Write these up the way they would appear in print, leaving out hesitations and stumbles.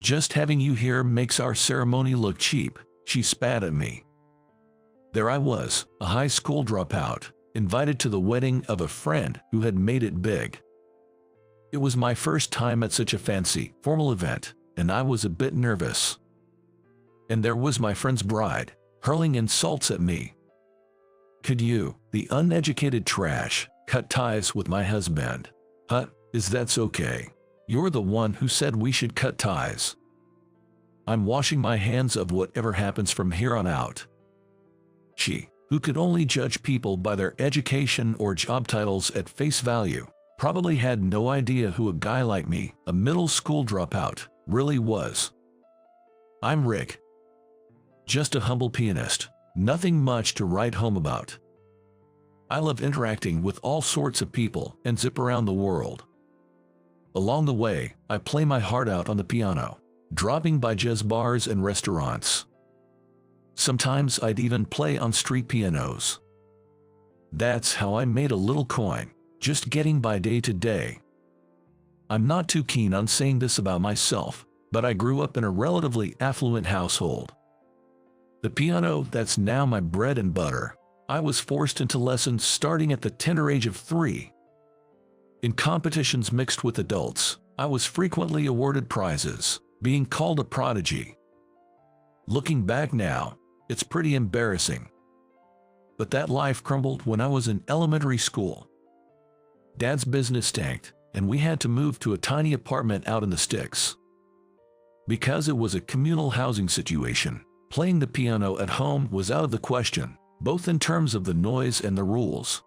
Just having you here makes our ceremony look cheap, she spat at me. There I was, a high school dropout, invited to the wedding of a friend who had made it big. It was my first time at such a fancy, formal event, and I was a bit nervous. And there was my friend's bride, hurling insults at me. Could you, the uneducated trash, cut ties with my husband? Huh, is that okay? You're the one who said we should cut ties. I'm washing my hands of whatever happens from here on out. She, who could only judge people by their education or job titles at face value, probably had no idea who a guy like me, a middle school dropout, really was. I'm Rick. Just a humble pianist, nothing much to write home about. I love interacting with all sorts of people and zip around the world. Along the way, I play my heart out on the piano, dropping by jazz bars and restaurants. Sometimes I'd even play on street pianos. That's how I made a little coin, just getting by day to day. I'm not too keen on saying this about myself, but I grew up in a relatively affluent household. The piano that's now my bread and butter, I was forced into lessons starting at the tender age of 3. In competitions mixed with adults, I was frequently awarded prizes, being called a prodigy. Looking back now, it's pretty embarrassing. But that life crumbled when I was in elementary school. Dad's business tanked, and we had to move to a tiny apartment out in the sticks. Because it was a communal housing situation, playing the piano at home was out of the question, both in terms of the noise and the rules.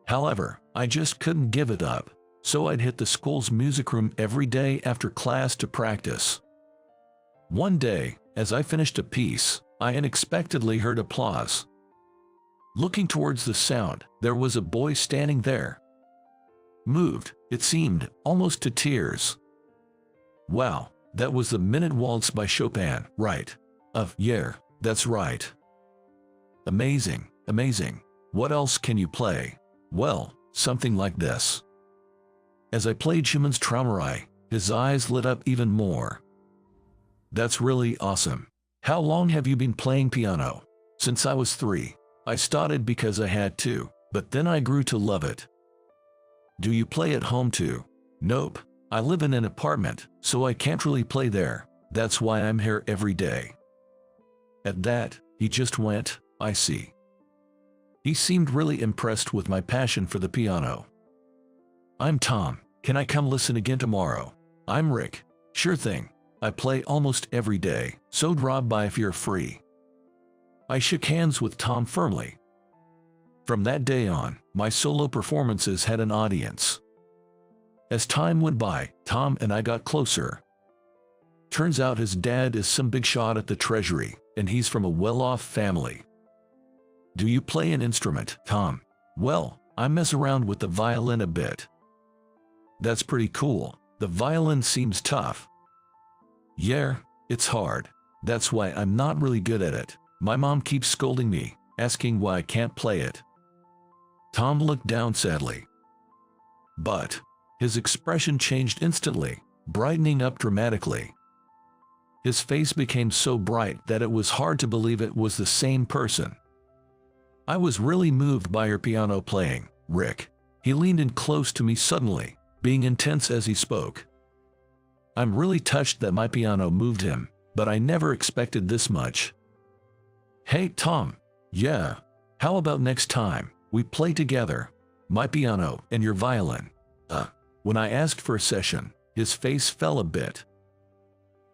However, I just couldn't give it up, so I'd hit the school's music room every day after class to practice. One day, as I finished a piece, I unexpectedly heard applause. Looking towards the sound, there was a boy standing there. Moved, it seemed, almost to tears. Wow, that was the Minute Waltz by Chopin, right? Yeah, that's right. Amazing, amazing. What else can you play? Well, something like this. As I played Schumann's Traumerei, his eyes lit up even more. That's really awesome. How long have you been playing piano? Since I was 3. I started because I had to, but then I grew to love it. Do you play at home too? Nope. I live in an apartment, so I can't really play there. That's why I'm here every day. At that, he just went, I see. He seemed really impressed with my passion for the piano. I'm Tom. Can I come listen again tomorrow? I'm Rick. Sure thing. I play almost every day, so drop by if you're free. I shook hands with Tom firmly. From that day on, my solo performances had an audience. As time went by, Tom and I got closer. Turns out his dad is some big shot at the Treasury, and he's from a well-off family. Do you play an instrument, Tom? Well, I mess around with the violin a bit. That's pretty cool. The violin seems tough. Yeah, it's hard. That's why I'm not really good at it. My mom keeps scolding me, asking why I can't play it. Tom looked down sadly. But his expression changed instantly, brightening up dramatically. His face became so bright that it was hard to believe it was the same person. I was really moved by your piano playing, Rick. He leaned in close to me suddenly, being intense as he spoke. I'm really touched that my piano moved him, but I never expected this much. Hey, Tom. Yeah. How about next time we play together? My piano and your violin. When I asked for a session, his face fell a bit.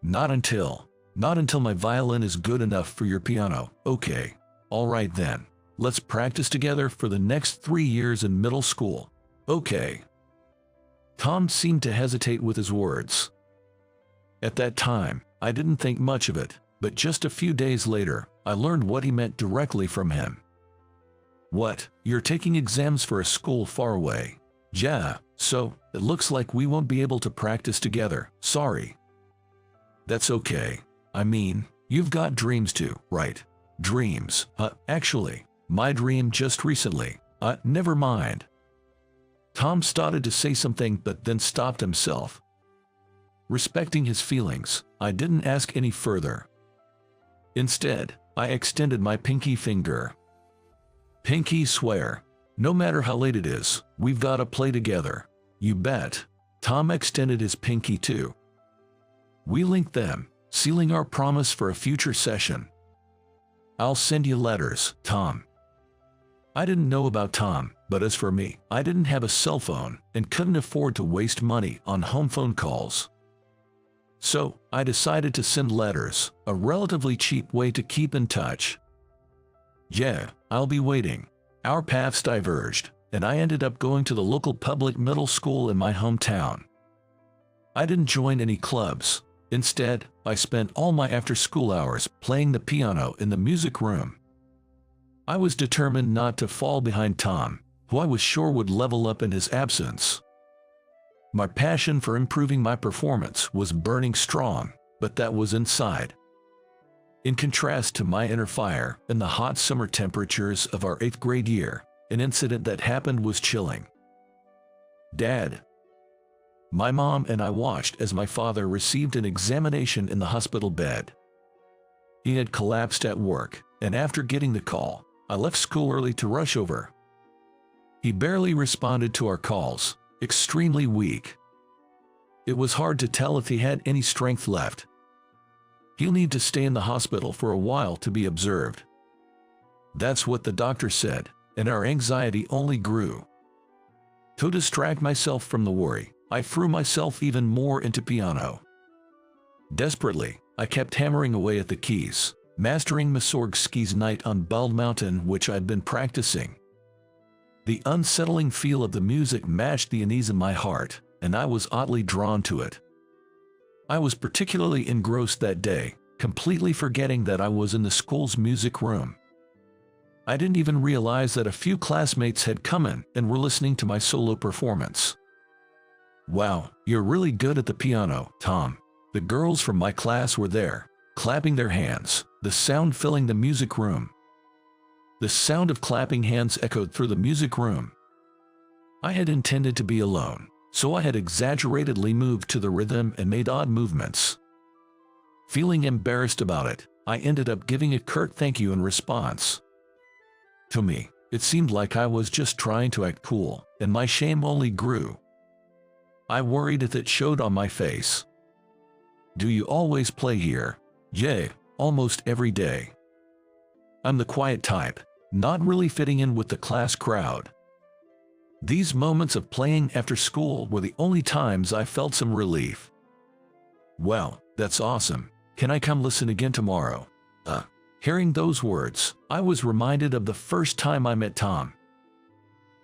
Not until my violin is good enough for your piano. Okay. All right then. Let's practice together for the next 3 years in middle school. Okay. Tom seemed to hesitate with his words. At that time, I didn't think much of it, but just a few days later, I learned what he meant directly from him. What? You're taking exams for a school far away? Yeah, so it looks like we won't be able to practice together. Sorry. That's okay. I mean, you've got dreams too, right? Dreams. Actually, my dream just recently. Never mind. Tom started to say something but then stopped himself. Respecting his feelings, I didn't ask any further. Instead, I extended my pinky finger. "Pinky, swear. No matter how late it is, we've got to play together." "You bet." Tom extended his pinky too. We linked them, sealing our promise for a future session. "I'll send you letters, Tom." I didn't know about Tom, but as for me, I didn't have a cell phone and couldn't afford to waste money on home phone calls. So, I decided to send letters, a relatively cheap way to keep in touch. "Yeah, I'll be waiting." Our paths diverged, and I ended up going to the local public middle school in my hometown. I didn't join any clubs. Instead, I spent all my after-school hours playing the piano in the music room. I was determined not to fall behind Tom, who I was sure would level up in his absence. My passion for improving my performance was burning strong, but that was inside. In contrast to my inner fire and the hot summer temperatures of our 8th grade year, an incident that happened was chilling. "Dad." My mom and I watched as my father received an examination in the hospital bed. He had collapsed at work, and after getting the call, I left school early to rush over. He barely responded to our calls, extremely weak. It was hard to tell if he had any strength left. "He'll need to stay in the hospital for a while to be observed." That's what the doctor said, and our anxiety only grew. To distract myself from the worry, I threw myself even more into piano. Desperately, I kept hammering away at the keys, mastering Mussorgsky's Night on Bald Mountain, which I'd been practicing. The unsettling feel of the music matched the unease in my heart, and I was oddly drawn to it. I was particularly engrossed that day, completely forgetting that I was in the school's music room. I didn't even realize that a few classmates had come in and were listening to my solo performance. "Wow, you're really good at the piano, Tom." The girls from my class were there, clapping their hands, the sound filling the music room. The sound of clapping hands echoed through the music room. I had intended to be alone, so I had exaggeratedly moved to the rhythm and made odd movements. Feeling embarrassed about it, I ended up giving a curt thank you in response. To me, it seemed like I was just trying to act cool, and my shame only grew. I worried if it showed on my face. "Do you always play here?" "Yeah, almost every day." I'm the quiet type, not really fitting in with the class crowd. These moments of playing after school were the only times I felt some relief. "Well, that's awesome. Can I come listen again tomorrow?" Hearing those words, I was reminded of the first time I met Tom.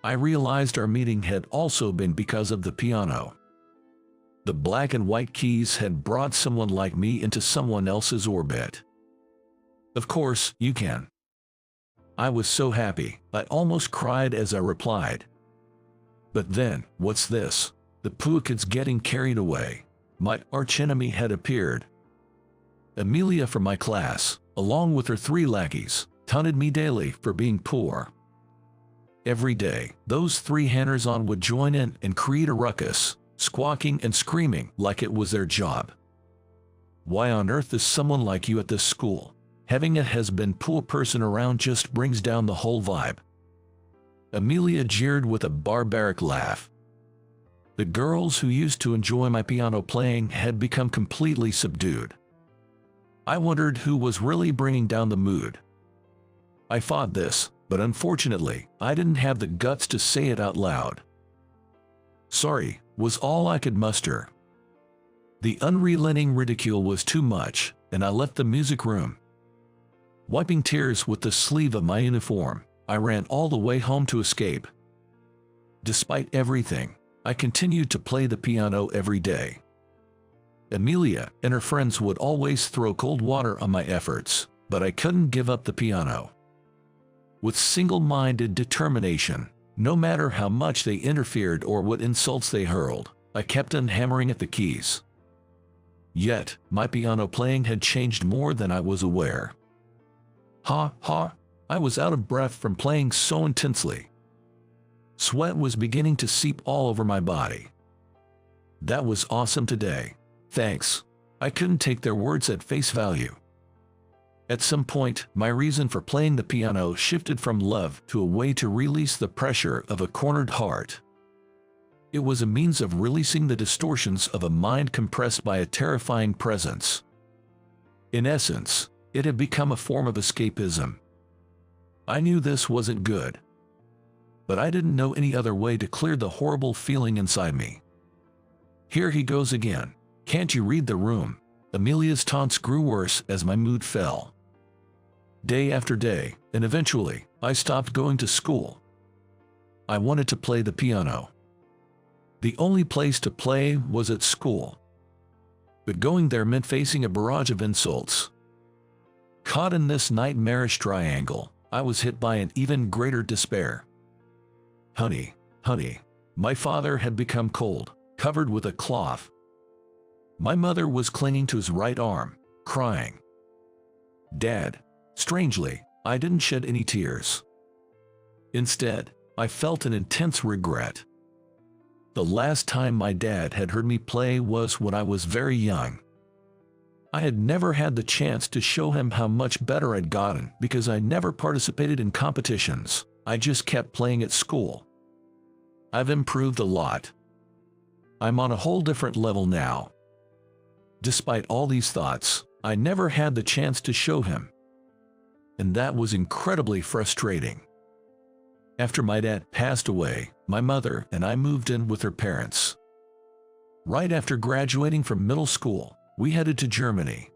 I realized our meeting had also been because of the piano. The black and white keys had brought someone like me into someone else's orbit. "Of course, you can." I was so happy, I almost cried as I replied. But then, what's this? The poor kid's getting carried away. My archenemy had appeared. Amelia from my class, along with her 3 lackeys, taunted me daily for being poor. Every day, those 3 hangers-on would join in and create a ruckus, squawking and screaming like it was their job. "Why on earth is someone like you at this school? Having a has-been poor person around just brings down the whole vibe." Amelia jeered with a barbaric laugh. The girls who used to enjoy my piano playing had become completely subdued. I wondered who was really bringing down the mood. I fought this, but unfortunately, I didn't have the guts to say it out loud. "Sorry," was all I could muster. The unrelenting ridicule was too much, and I left the music room. Wiping tears with the sleeve of my uniform, I ran all the way home to escape. Despite everything, I continued to play the piano every day. Amelia and her friends would always throw cold water on my efforts, but I couldn't give up the piano. With single-minded determination, no matter how much they interfered or what insults they hurled, I kept on hammering at the keys. Yet, my piano playing had changed more than I was aware. I was out of breath from playing so intensely. Sweat was beginning to seep all over my body. That was awesome today. Thanks. I couldn't take their words at face value. At some point, my reason for playing the piano shifted from love to a way to release the pressure of a cornered heart. It was a means of releasing the distortions of a mind compressed by a terrifying presence. In essence, it had become a form of escapism. I knew this wasn't good, but I didn't know any other way to clear the horrible feeling inside me. Here he goes again. Can't you read the room? Amelia's taunts grew worse as my mood fell. Day after day, and eventually, I stopped going to school. I wanted to play the piano. The only place to play was at school. But going there meant facing a barrage of insults. Caught in this nightmarish triangle, I was hit by an even greater despair. Honey, my father had become cold, covered with a cloth. My mother was clinging to his right arm, crying. Dad. Strangely, I didn't shed any tears. Instead, I felt an intense regret. The last time my dad had heard me play was when I was very young. I had never had the chance to show him how much better I'd gotten because I never participated in competitions. I just kept playing at school. I've improved a lot. I'm on a whole different level now. Despite all these thoughts, I never had the chance to show him. And that was incredibly frustrating. After my dad passed away, my mother and I moved in with her parents. Right after graduating from middle school, we headed to Germany.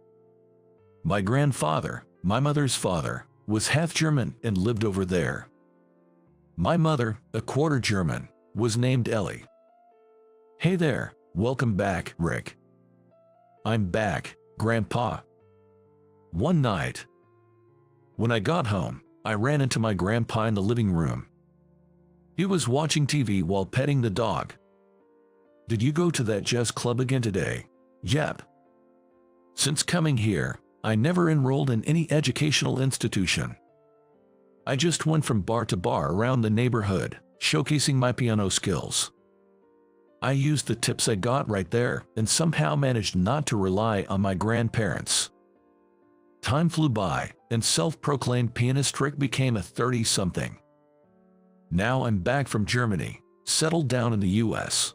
My grandfather, my mother's father, was half German and lived over there. My mother, a quarter German, was named Ellie. Hey there, welcome back, Rick. I'm back, Grandpa. One night, when I got home, I ran into my grandpa in the living room. He was watching TV while petting the dog. Did you go to that jazz club again today? Yep. Since coming here, I never enrolled in any educational institution. I just went from bar to bar around the neighborhood, showcasing my piano skills. I used the tips I got right there and somehow managed not to rely on my grandparents. Time flew by, and self-proclaimed pianist Rick became a 30-something. Now I'm back from Germany, settled down in the US.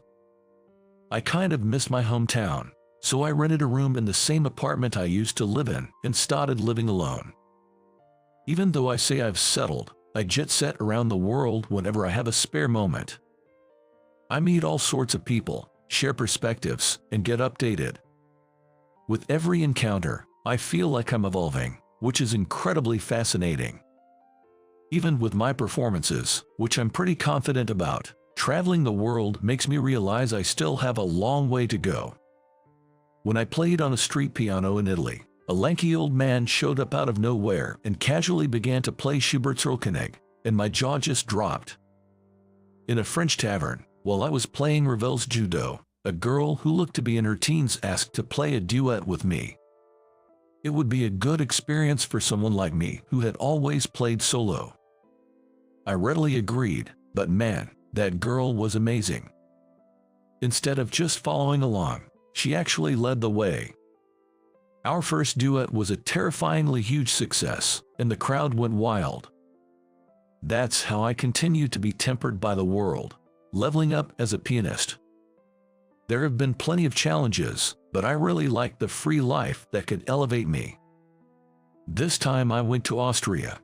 I kind of miss my hometown, so I rented a room in the same apartment I used to live in and started living alone. Even though I say I've settled, I jet set around the world whenever I have a spare moment. I meet all sorts of people, share perspectives, and get updated. With every encounter, I feel like I'm evolving, which is incredibly fascinating. Even with my performances, which I'm pretty confident about, traveling the world makes me realize I still have a long way to go. When I played on a street piano in Italy, a lanky old man showed up out of nowhere and casually began to play Schubert's Rollkönig, and my jaw just dropped. In a French tavern, while I was playing Ravel's Judo, a girl who looked to be in her teens asked to play a duet with me. It would be a good experience for someone like me who had always played solo. I readily agreed, but man, that girl was amazing. Instead of just following along, she actually led the way. Our first duet was a terrifyingly huge success, and the crowd went wild. That's how I continued to be tempered by the world, leveling up as a pianist. There have been plenty of challenges, but I really liked the free life that could elevate me. This time I went to Austria.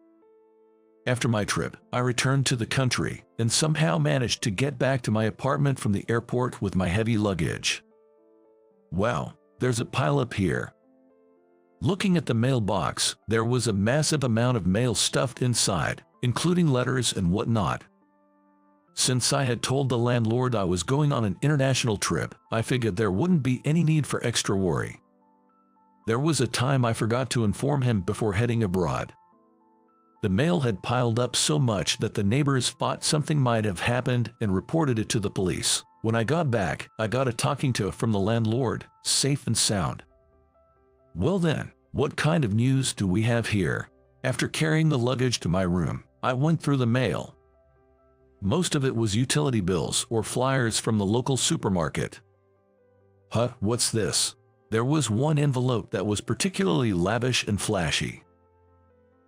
After my trip, I returned to the country and somehow managed to get back to my apartment from the airport with my heavy luggage. Wow, there's a pileup here. Looking at the mailbox, there was a massive amount of mail stuffed inside, including letters and whatnot. Since I had told the landlord I was going on an international trip, I figured there wouldn't be any need for extra worry. There was a time I forgot to inform him before heading abroad. The mail had piled up so much that the neighbors thought something might have happened and reported it to the police. When I got back, I got a talking to from the landlord, safe and sound. Well then, what kind of news do we have here? After carrying the luggage to my room, I went through the mail. Most of it was utility bills or flyers from the local supermarket. Huh, what's this? There was one envelope that was particularly lavish and flashy.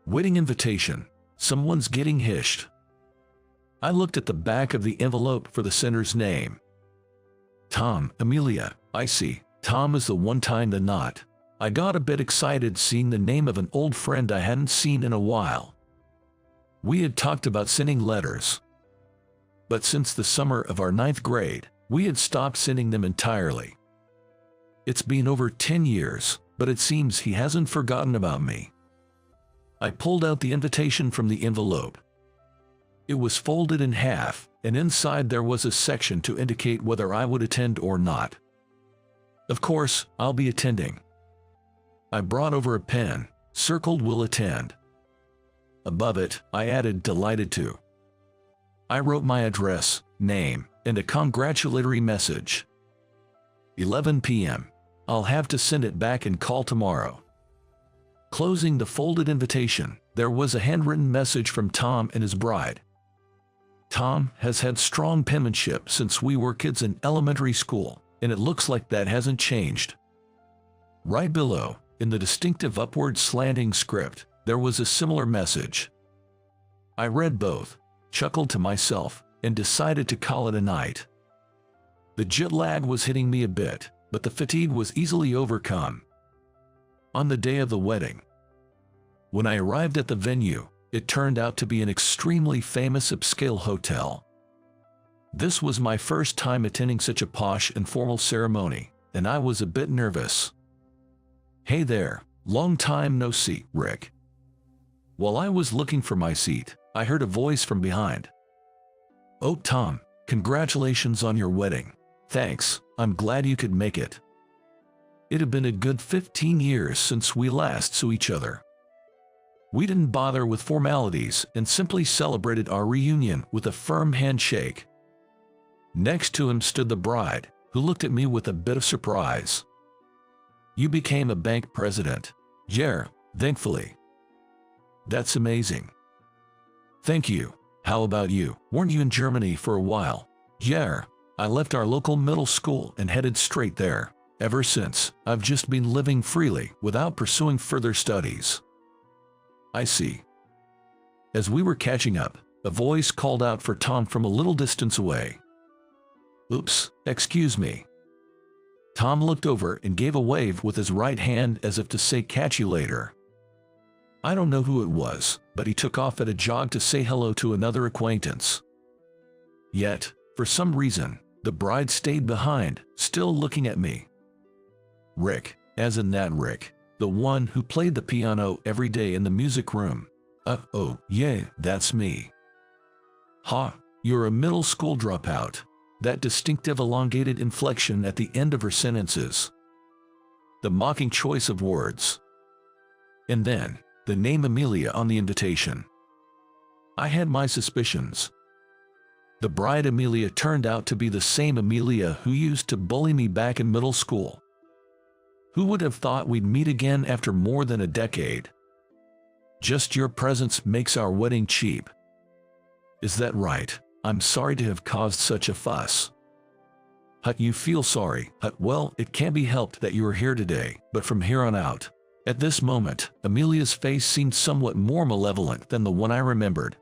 Wedding invitation. Someone's getting hitched. I looked at the back of the envelope for the sender's name. Tom, Amelia. I see. Tom is the one tying the knot. I got a bit excited seeing the name of an old friend I hadn't seen in a while. We had talked about sending letters, but since the summer of our 9th grade, we had stopped sending them entirely. It's been over 10 years, but it seems he hasn't forgotten about me. I pulled out the invitation from the envelope. It was folded in half, and inside there was a section to indicate whether I would attend or not. Of course, I'll be attending. I brought over a pen, circled will attend. Above it, I added delighted to. I wrote my address, name, and a congratulatory message. 11 p.m. I'll have to send it back and call tomorrow. Closing the folded invitation, there was a handwritten message from Tom and his bride. Tom has had strong penmanship since we were kids in elementary school, and it looks like that hasn't changed. Right below, in the distinctive upward slanting script, there was a similar message. I read both, chuckled to myself, and decided to call it a night. The jet lag was hitting me a bit, but the fatigue was easily overcome. On the day of the wedding, when I arrived at the venue, it turned out to be an extremely famous upscale hotel. This was my first time attending such a posh and formal ceremony, and I was a bit nervous. Hey there, long time no see, Rick. While I was looking for my seat, I heard a voice from behind. Oh, Tom, congratulations on your wedding. Thanks, I'm glad you could make it. It had been a good 15 years since we last saw each other. We didn't bother with formalities and simply celebrated our reunion with a firm handshake. Next to him stood the bride, who looked at me with a bit of surprise. You became a bank president. Yeah, thankfully. That's amazing. Thank you. How about you? Weren't you in Germany for a while? Yeah, I left our local middle school and headed straight there. Ever since, I've just been living freely without pursuing further studies. I see. As we were catching up, a voice called out for Tom from a little distance away. Oops, excuse me. Tom looked over and gave a wave with his right hand as if to say catch you later. I don't know who it was, but he took off at a jog to say hello to another acquaintance. Yet, for some reason, the bride stayed behind, still looking at me. Rick, as in that Rick, the one who played the piano every day in the music room. Oh, yeah, that's me. Ha, you're a middle school dropout. That distinctive elongated inflection at the end of her sentences. The mocking choice of words. And then, the name Amelia on the invitation. I had my suspicions. The bride Amelia turned out to be the same Amelia who used to bully me back in middle school. Who would have thought we'd meet again after more than a decade? Just your presence makes our wedding cheap. Is that right? I'm sorry to have caused such a fuss. Hut, you feel sorry. Hut, well, it can't be helped that you are here today, but from here on out. At this moment, Amelia's face seemed somewhat more malevolent than the one I remembered.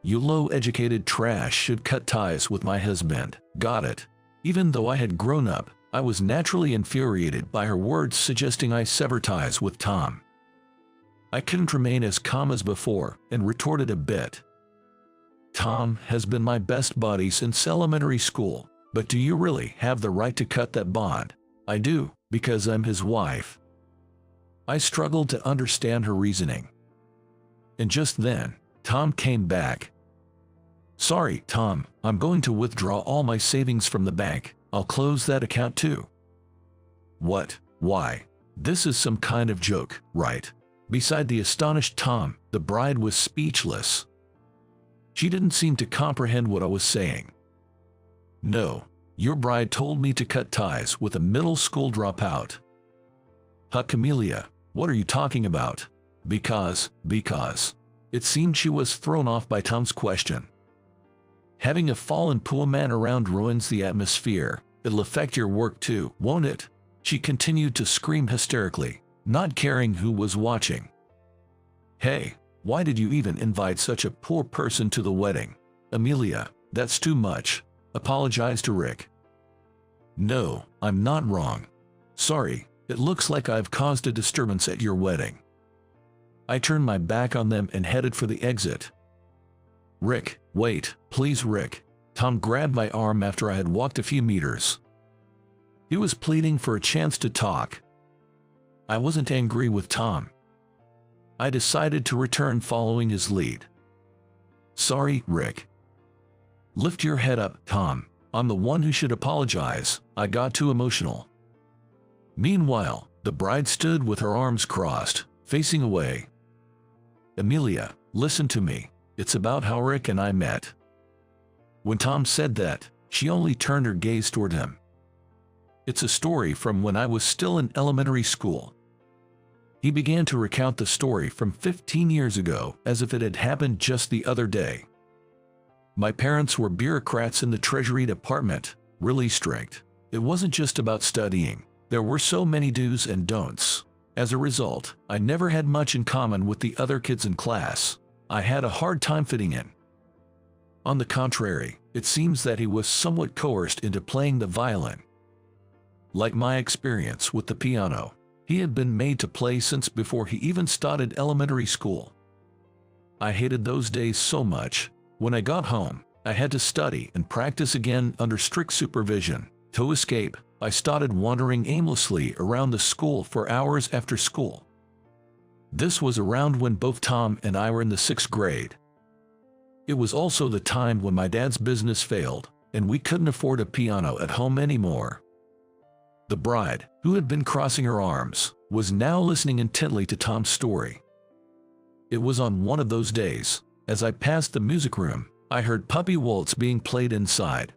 You low-educated trash should cut ties with my husband. Got it. Even though I had grown up, I was naturally infuriated by her words suggesting I sever ties with Tom. I couldn't remain as calm as before and retorted a bit. Tom has been my best buddy since elementary school, but do you really have the right to cut that bond? I do, because I'm his wife. I struggled to understand her reasoning. And just then, Tom came back. Sorry, Tom, I'm going to withdraw all my savings from the bank. I'll close that account too. What? Why? This is some kind of joke, right? Beside the astonished Tom, the bride was speechless. She didn't seem to comprehend what I was saying. No, your bride told me to cut ties with a middle school dropout. Huck, Amelia, what are you talking about? Because. It seemed she was thrown off by Tom's question. Having a fallen poor man around ruins the atmosphere. It'll affect your work too, won't it? She continued to scream hysterically, not caring who was watching. "Hey, why did you even invite such a poor person to the wedding? Amelia, that's too much," apologized to Rick. "No, I'm not wrong. Sorry, it looks like I've caused a disturbance at your wedding." I turned my back on them and headed for the exit. "Rick, wait, please Rick." Tom grabbed my arm after I had walked a few meters. He was pleading for a chance to talk. I wasn't angry with Tom. I decided to return following his lead. "Sorry, Rick." "Lift your head up, Tom. I'm the one who should apologize. I got too emotional." Meanwhile, the bride stood with her arms crossed, facing away. "Amelia, listen to me. It's about how Rick and I met." When Tom said that, she only turned her gaze toward him. "It's a story from when I was still in elementary school." He began to recount the story from 15 years ago as if it had happened just the other day. "My parents were bureaucrats in the Treasury Department, really strict. It wasn't just about studying. There were so many do's and don'ts. As a result, I never had much in common with the other kids in class. I had a hard time fitting in. On the contrary, it seems that he was somewhat coerced into playing the violin. Like my experience with the piano, he had been made to play since before he even started elementary school. I hated those days so much. When I got home, I had to study and practice again under strict supervision. To escape, I started wandering aimlessly around the school for hours after school. This was around when both Tom and I were in the 6th grade. It was also the time when my dad's business failed, and we couldn't afford a piano at home anymore. The bride, who had been crossing her arms, was now listening intently to Tom's story. It was on one of those days, as I passed the music room, I heard Puppy Waltz being played inside.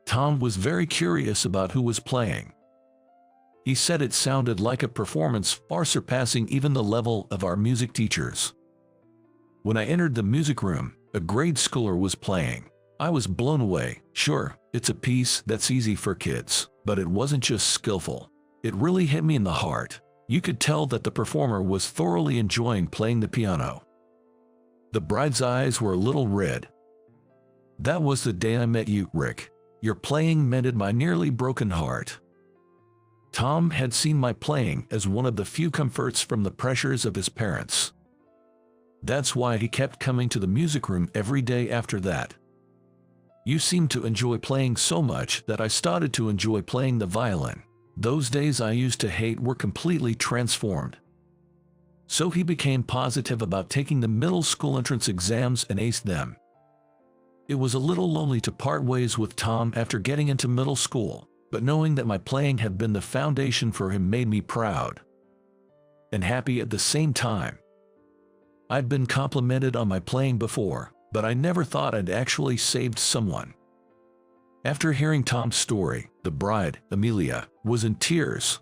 Tom was very curious about who was playing. He said it sounded like a performance far surpassing even the level of our music teachers. When I entered the music room, a grade schooler was playing. I was blown away. Sure, it's a piece that's easy for kids, but it wasn't just skillful. It really hit me in the heart. You could tell that the performer was thoroughly enjoying playing the piano. The bride's eyes were a little red. "That was the day I met you, Rick. Your playing mended my nearly broken heart." Tom had seen my playing as one of the few comforts from the pressures of his parents. That's why he kept coming to the music room every day after that. "You seemed to enjoy playing so much that I started to enjoy playing the violin. Those days I used to hate were completely transformed." So he became positive about taking the middle school entrance exams and aced them. It was a little lonely to part ways with Tom after getting into middle school, but knowing that my playing had been the foundation for him made me proud and happy at the same time. I'd been complimented on my playing before, but I never thought I'd actually saved someone. After hearing Tom's story, the bride, Amelia, was in tears.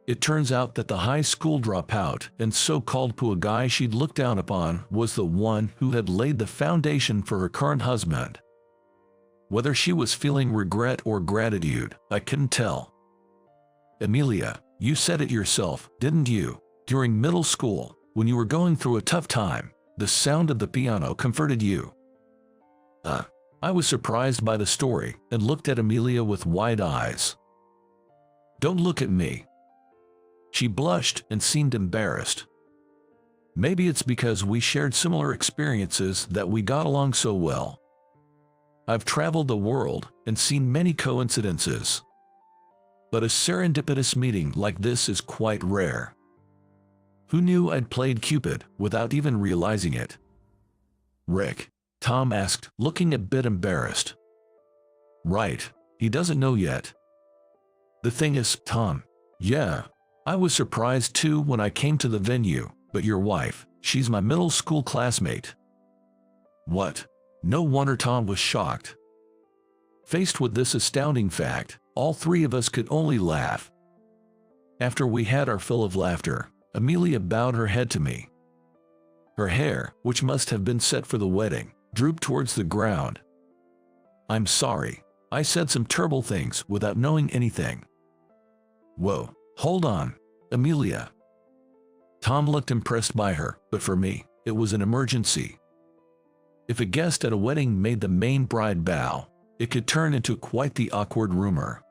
It turns out that the high school dropout and so-called poor guy she'd looked down upon was the one who had laid the foundation for her current husband. Whether she was feeling regret or gratitude, I couldn't tell. "Amelia, you said it yourself, didn't you? During middle school, when you were going through a tough time, the sound of the piano comforted you." I was surprised by the story and looked at Amelia with wide eyes. "Don't look at me." She blushed and seemed embarrassed. Maybe it's because we shared similar experiences that we got along so well. I've traveled the world and seen many coincidences, but a serendipitous meeting like this is quite rare. Who knew I'd played Cupid without even realizing it? "Rick?" Tom asked, looking a bit embarrassed. "Right, he doesn't know yet." "The thing is, Tom, yeah, I was surprised too when I came to the venue, but your wife, she's my middle school classmate." "What?" No wonder Tom was shocked. Faced with this astounding fact, all three of us could only laugh. After we had our fill of laughter, Amelia bowed her head to me. Her hair, which must have been set for the wedding, drooped towards the ground. "I'm sorry. I said some terrible things without knowing anything. Whoa, hold on, Amelia. Tom looked impressed by her, but for me, it was an emergency. If a guest at a wedding made the main bride bow, it could turn into quite the awkward rumor.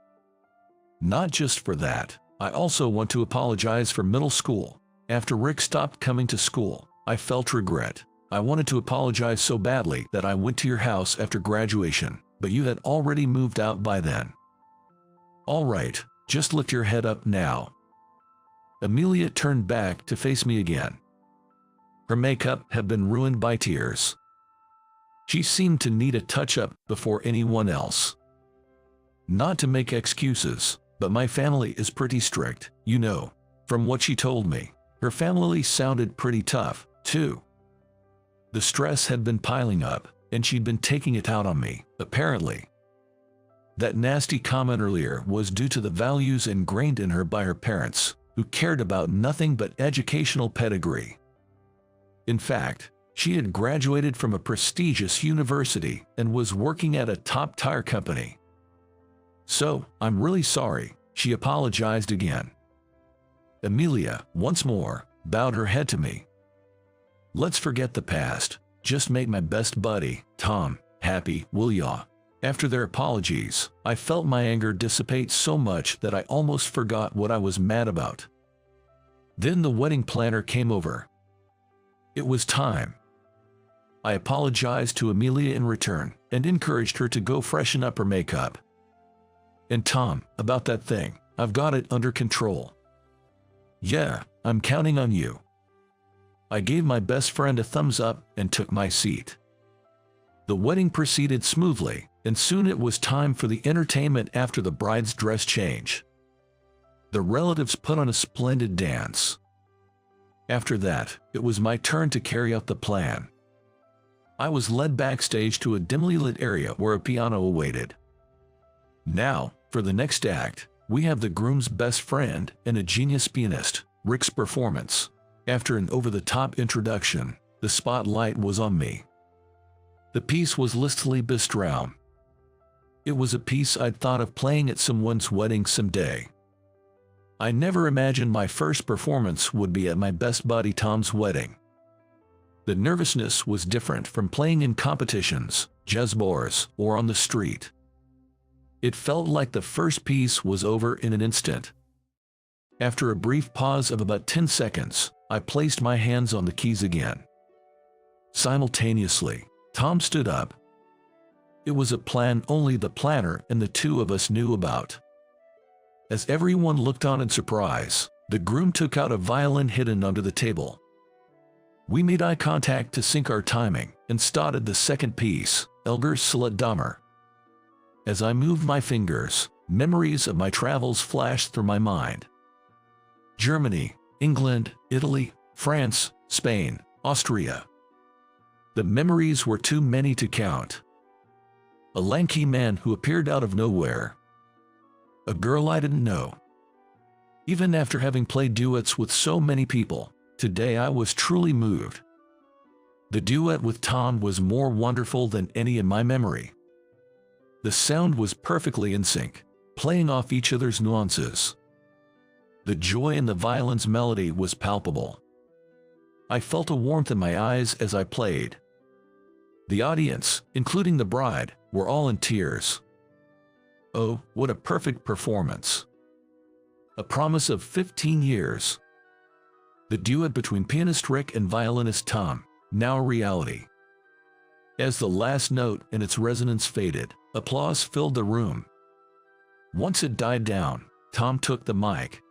Not just for that, I also want to apologize for middle school. After Rick stopped coming to school, I felt regret. I wanted to apologize so badly that I went to your house after graduation, but you had already moved out by then. All right, just lift your head up now. Amelia turned back to face me again. Her makeup had been ruined by tears. She seemed to need a touch-up before anyone else. Not to make excuses, but my family is pretty strict, you know. From what she told me, her family sounded pretty tough, too. The stress had been piling up, and she'd been taking it out on me, apparently. That nasty comment earlier was due to the values ingrained in her by her parents, who cared about nothing but educational pedigree. In fact, she had graduated from a prestigious university and was working at a top tire company. So, I'm really sorry, she apologized again. Amelia, once more, bowed her head to me. Let's forget the past, just make my best buddy, Tom, happy, will ya? After their apologies, I felt my anger dissipate so much that I almost forgot what I was mad about. Then the wedding planner came over. It was time. I apologized to Amelia in return and encouraged her to go freshen up her makeup. And Tom, about that thing, I've got it under control. Yeah, I'm counting on you. I gave my best friend a thumbs up and took my seat. The wedding proceeded smoothly, and soon it was time for the entertainment after the bride's dress change. The relatives put on a splendid dance. After that, it was my turn to carry out the plan. I was led backstage to a dimly lit area where a piano awaited. Now, for the next act, we have the groom's best friend and a genius pianist, Rick's performance. After an over-the-top introduction, the spotlight was on me. The piece was Listli Bistraum. It was a piece I'd thought of playing at someone's wedding someday. I never imagined my first performance would be at my best buddy Tom's wedding. The nervousness was different from playing in competitions, jazz bars, or on the street. It felt like the first piece was over in an instant. After a brief pause of about 10 seconds, I placed my hands on the keys again. Simultaneously, Tom stood up. It was a plan only the planner and the two of us knew about. As everyone looked on in surprise, the groom took out a violin hidden under the table. We made eye contact to sync our timing and started the second piece, Elgar Sledammer. As I moved my fingers, memories of my travels flashed through my mind. Germany, England, Italy, France, Spain, Austria. The memories were too many to count. A lanky man who appeared out of nowhere. A girl I didn't know. Even after having played duets with so many people, today I was truly moved. The duet with Tom was more wonderful than any in my memory. The sound was perfectly in sync, playing off each other's nuances. The joy in the violin's melody was palpable. I felt a warmth in my eyes as I played. The audience, including the bride, were all in tears. Oh, what a perfect performance. A promise of 15 years. The duet between pianist Rick and violinist Tom, now a reality. As the last note and its resonance faded, applause filled the room. Once it died down, Tom took the mic.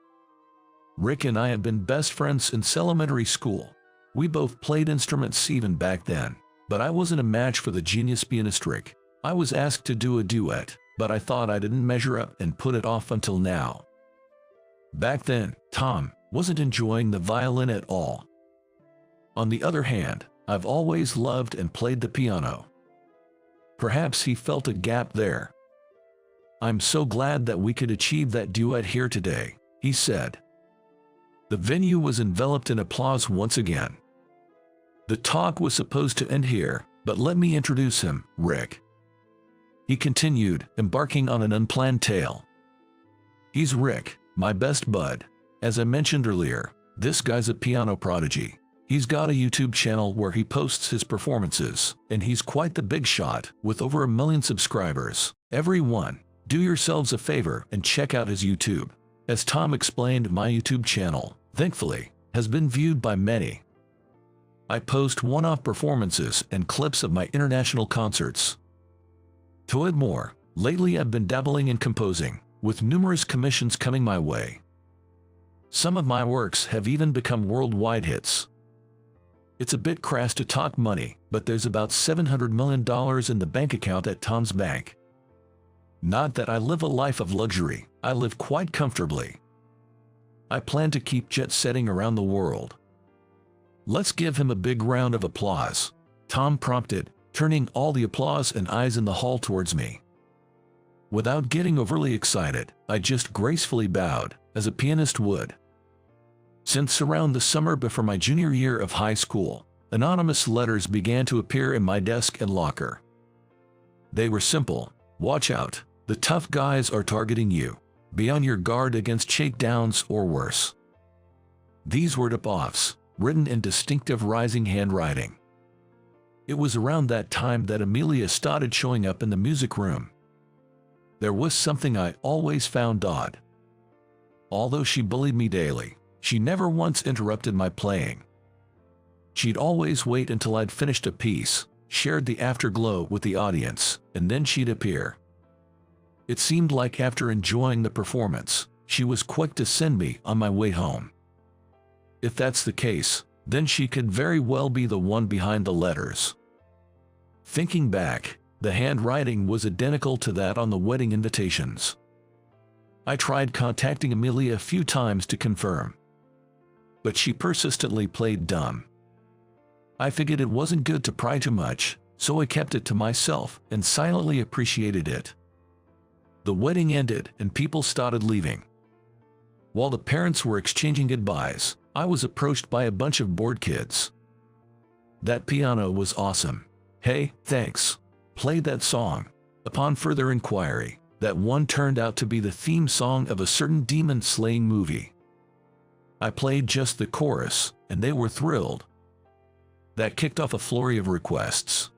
Rick and I had been best friends since elementary school. We both played instruments even back then, but I wasn't a match for the genius pianist Rick. I was asked to do a duet, but I thought I didn't measure up and put it off until now. Back then, Tom wasn't enjoying the violin at all. On the other hand, I've always loved and played the piano. Perhaps he felt a gap there. I'm so glad that we could achieve that duet here today, he said. The venue was enveloped in applause once again. The talk was supposed to end here, but let me introduce him, Rick. He continued, embarking on an unplanned tale. He's Rick, My best bud. As I mentioned earlier, this guy's a piano prodigy. He's got a YouTube channel where he posts his performances, and he's quite the big shot, with over 1 million subscribers. Everyone, do yourselves a favor and check out his YouTube. As Tom explained, my YouTube channel, thankfully, has been viewed by many. I post one-off performances and clips of my international concerts. To add more, lately I've been dabbling in composing, with numerous commissions coming my way. Some of my works have even become worldwide hits. It's a bit crass to talk money, but there's about $700 million in the bank account at Tom's bank. Not that I live a life of luxury, I live quite comfortably. I plan to keep jet-setting around the world. Let's give him a big round of applause, Tom prompted, turning all the applause and eyes in the hall towards me. Without getting overly excited, I just gracefully bowed, as a pianist would. Since around the summer before my junior year of high school, anonymous letters began to appear in my desk and locker. They were simple: watch out, the tough guys are targeting you. Be on your guard against shakedowns or worse. These were tip-offs, written in distinctive rising handwriting. It was around that time that Amelia started showing up in the music room. There was something I always found odd. Although she bullied me daily, she never once interrupted my playing. She'd always wait until I'd finished a piece, shared the afterglow with the audience, and then she'd appear. It seemed like after enjoying the performance, she was quick to send me on my way home. If that's the case, then she could very well be the one behind the letters. Thinking back, the handwriting was identical to that on the wedding invitations. I tried contacting Amelia a few times to confirm, but she persistently played dumb. I figured it wasn't good to pry too much, so I kept it to myself and silently appreciated it. The wedding ended and people started leaving. While the parents were exchanging goodbyes, I was approached by a bunch of bored kids. "That piano was awesome. Hey, thanks. Played that song." Upon further inquiry, that one turned out to be the theme song of a certain demon-slaying movie. I played just the chorus, and they were thrilled. That kicked off a flurry of requests.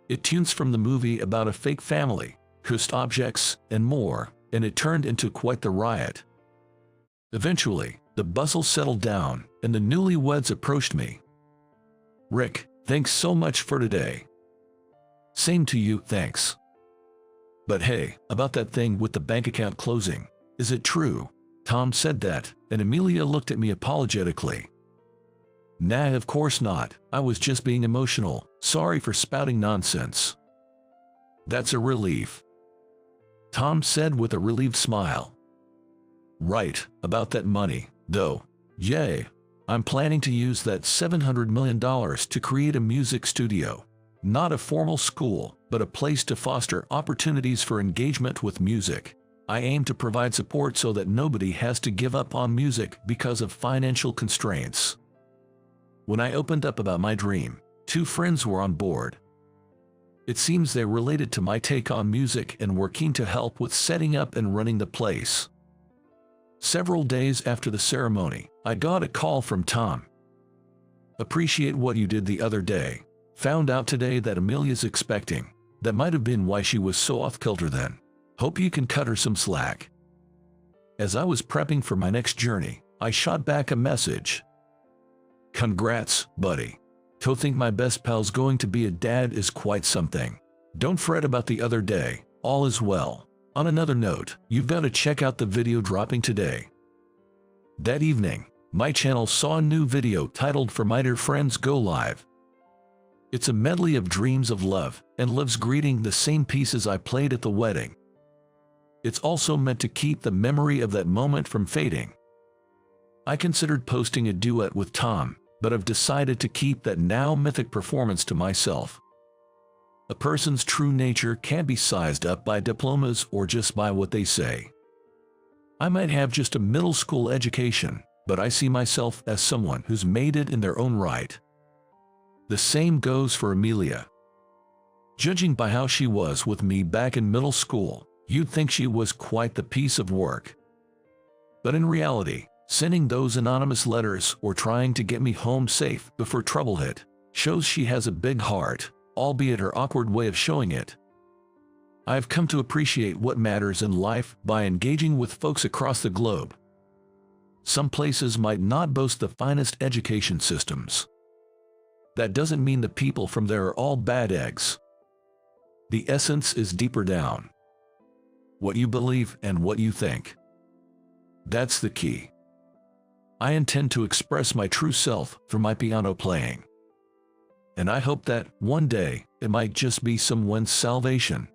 It tunes from the movie about a fake family, cursed objects, and more, and it turned into quite the riot. Eventually, the bustle settled down, and the newlyweds approached me. "Rick, thanks so much for today." "Same to you, thanks. But hey, about that thing with the bank account closing, is it true?" Tom said that, and Amelia looked at me apologetically. "Nah, of course not. I was just being emotional. Sorry for spouting nonsense." "That's a relief," Tom said with a relieved smile. "Right, about that money, though. Yay. I'm planning to use that $700 million to create a music studio. Not a formal school, but a place to foster opportunities for engagement with music. I aim to provide support so that nobody has to give up on music because of financial constraints." When I opened up about my dream, 2 friends were on board. It seems they related to my take on music and were keen to help with setting up and running the place. Several days after the ceremony, I got a call from Tom. "Appreciate what you did the other day. Found out today that Amelia's expecting. That might have been why she was so off-kilter then. Hope you can cut her some slack." As I was prepping for my next journey, I shot back a message. "Congrats, buddy. To think my best pal's going to be a dad is quite something. Don't fret about the other day, all is well. On another note, you've got to check out the video dropping today." That evening, my channel saw a new video titled "For My Dear Friends Go Live." It's a medley of dreams of love and love's greeting, the same pieces I played at the wedding. It's also meant to keep the memory of that moment from fading. I considered posting a duet with Tom, but I've decided to keep that now mythic performance to myself. A person's true nature can't be sized up by diplomas or just by what they say. I might have just a middle school education, but I see myself as someone who's made it in their own right. The same goes for Amelia. Judging by how she was with me back in middle school, you'd think she was quite the piece of work. But in reality, sending those anonymous letters or trying to get me home safe before trouble hit shows she has a big heart, albeit her awkward way of showing it. I have come to appreciate what matters in life by engaging with folks across the globe. Some places might not boast the finest education systems. That doesn't mean the people from there are all bad eggs. The essence is deeper down. What you believe and what you think. That's the key. I intend to express my true self through my piano playing. And I hope that, one day, it might just be someone's salvation.